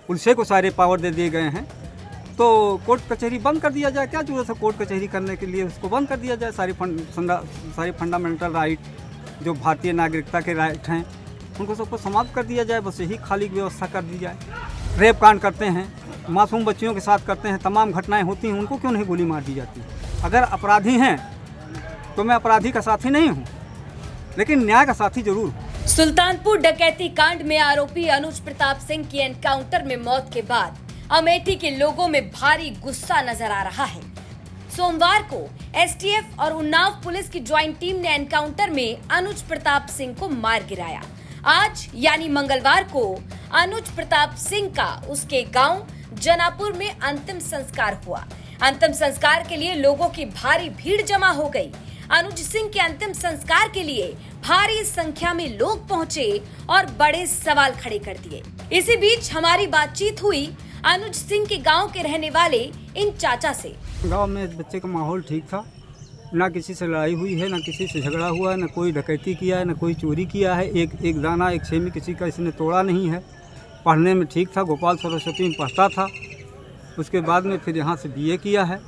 Police को सारे power दे दिए गए हैं, तो कोर्ट कचहरी बंद कर दिया जाए। क्या जरूरत है कोर्ट कचहरी करने के लिए? उसको बंद कर दिया जाए। सारी फंडामेंटल राइट जो भारतीय नागरिकता के राइट हैं उनको सबको समाप्त कर दिया जाए। बस यही खाली व्यवस्था कर दी जाए। रेप कांड करते हैं, मासूम बच्चियों के साथ करते हैं, तमाम घटनाएं होती हैं, उनको क्यों नहीं गोली मार दी जाती? अगर अपराधी हैं तो मैं अपराधी का साथी नहीं हूँ, लेकिन न्याय का साथी जरूर हूँ। सुल्तानपुर डकैती कांड में आरोपी अनुज प्रताप सिंह की एनकाउंटर में मौत के बाद अमेठी के लोगों में भारी गुस्सा नजर आ रहा है। सोमवार को एसटीएफ और उन्नाव पुलिस की ज्वाइंट टीम ने एनकाउंटर में अनुज प्रताप सिंह को मार गिराया। आज यानी मंगलवार को अनुज प्रताप सिंह का उसके गांव जनापुर में अंतिम संस्कार हुआ। अंतिम संस्कार के लिए लोगों की भारी भीड़ जमा हो गई। अनुज सिंह के अंतिम संस्कार के लिए भारी संख्या में लोग पहुंचे और बड़े सवाल खड़े कर दिए। इसी बीच हमारी बातचीत हुई अनुज सिंह के गांव के रहने वाले इन चाचा से। गांव में बच्चे का माहौल ठीक था, ना किसी से लड़ाई हुई है, ना किसी से झगड़ा हुआ है, ना कोई डकैती किया है, ना कोई चोरी किया है। एक दाना एक सेमी किसी का इसने तोड़ा नहीं है। पढ़ने में ठीक था, गोपाल सरस्वती में पढ़ता था। उसके बाद में फिर यहाँ से बीए किया है।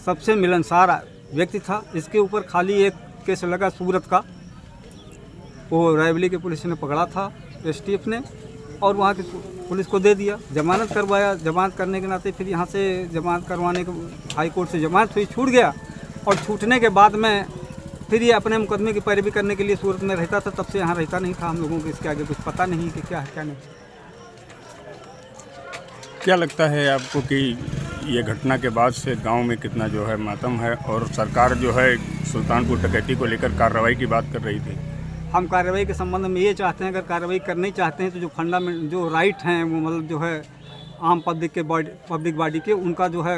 सबसे मिलनसार व्यक्ति था। इसके ऊपर खाली एक केस लगा सूरत का, वो रायबली के पुलिस ने पकड़ा था, एसटीएफ ने, और वहाँ की पुलिस को दे दिया। जमानत करवाया। जमानत करने के नाते फिर यहाँ से जमानत करवाने के हाई कोर्ट से जमानत हुई, छूट गया। और छूटने के बाद में फिर ये अपने मुकदमे की पैरवी करने के लिए सूरत में रहता था। तब से यहाँ रहता नहीं था। हम लोगों को इसके आगे कुछ पता नहीं कि क्या है क्या नहीं। क्या लगता है आपको कि ये घटना के बाद से गांव में कितना जो है मातम है, और सरकार जो है सुल्तानपुर डकैती को लेकर कार्रवाई की बात कर रही थी? हम कार्रवाई के संबंध में ये चाहते हैं, अगर कार्रवाई करनी चाहते हैं तो जो फंडामेंट जो राइट हैं वो मतलब जो है आम पब्लिक बॉडी के, उनका जो है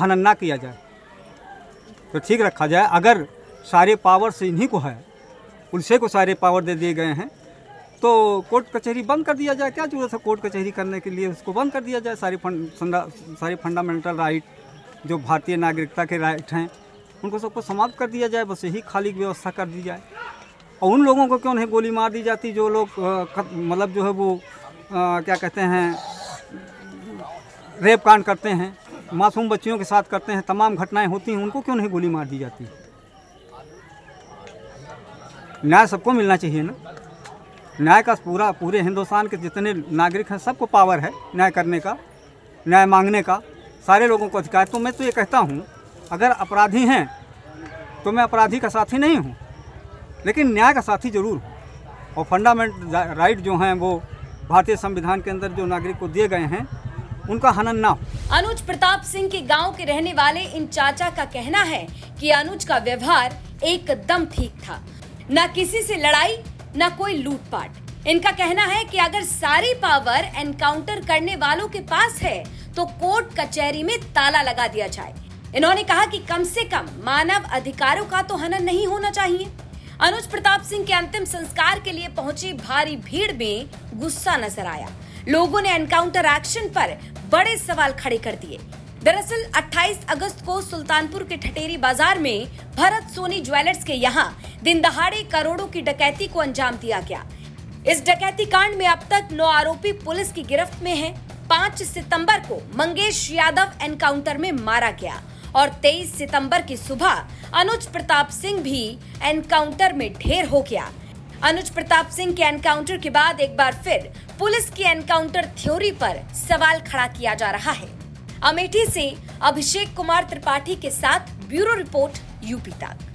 हनन ना किया जाए तो ठीक रखा जाए। अगर सारे पावर से इन्हीं को है, पुलिस को सारे पावर दे दिए गए हैं, तो कोर्ट कचहरी बंद कर दिया जाए। क्या जरूरत है कोर्ट कचहरी करने के लिए? उसको बंद कर दिया जाए। सारी फंडामेंटल राइट जो भारतीय नागरिकता के राइट हैं उनको सबको समाप्त कर दिया जाए। बस यही खाली व्यवस्था कर दी जाए। और उन लोगों को क्यों नहीं गोली मार दी जाती जो लोग मतलब जो है वो क्या कहते हैं, रेप कांड करते हैं, मासूम बच्चियों के साथ करते हैं, तमाम घटनाएं होती हैं, उनको क्यों नहीं गोली मार दी जाती? न्याय सबको मिलना चाहिए ना। न्याय का पूरे हिंदुस्तान के जितने नागरिक हैं सबको पावर है न्याय करने का, न्याय मांगने का, सारे लोगों को अधिकार। तो मैं तो ये कहता हूँ, अगर अपराधी हैं तो मैं अपराधी का साथी नहीं हूँ, लेकिन न्याय का साथी जरूर हूँ। और फंडामेंटल राइट जो हैं वो भारतीय संविधान के अंदर जो नागरिक को दिए गए हैं उनका हनन ना हो। अनुज प्रताप सिंह के गांव के रहने वाले इन चाचा का कहना है कि अनुज का व्यवहार एकदम ठीक था, न किसी से लड़ाई न कोई लूटपाट। इनका कहना है कि अगर सारी पावर एनकाउंटर करने वालों के पास है तो कोर्ट कचहरी में ताला लगा दिया जाए। इन्होंने कहा कि कम से कम मानव अधिकारों का तो हनन नहीं होना चाहिए। अनुज प्रताप सिंह के अंतिम संस्कार के लिए पहुंची भारी भीड़ में गुस्सा नजर आया। लोगों ने एनकाउंटर एक्शन पर बड़े सवाल खड़े कर दिए। दरअसल 28 अगस्त को सुल्तानपुर के ठटेरी बाजार में भरत सोनी ज्वेलर्स के यहाँ दिन दहाड़े करोड़ों की डकैती को अंजाम दिया गया। इस डकैती कांड में अब तक 9 आरोपी पुलिस की गिरफ्त में हैं। 5 सितंबर को मंगेश यादव एनकाउंटर में मारा गया और 23 सितंबर की सुबह अनुज प्रताप सिंह भी एनकाउंटर में ढेर हो गया। अनुज प्रताप सिंह के एनकाउंटर के बाद एक बार फिर पुलिस की एनकाउंटर थ्योरी पर सवाल खड़ा किया जा रहा है। अमेठी से अभिषेक कुमार त्रिपाठी के साथ ब्यूरो रिपोर्ट यूपी तक।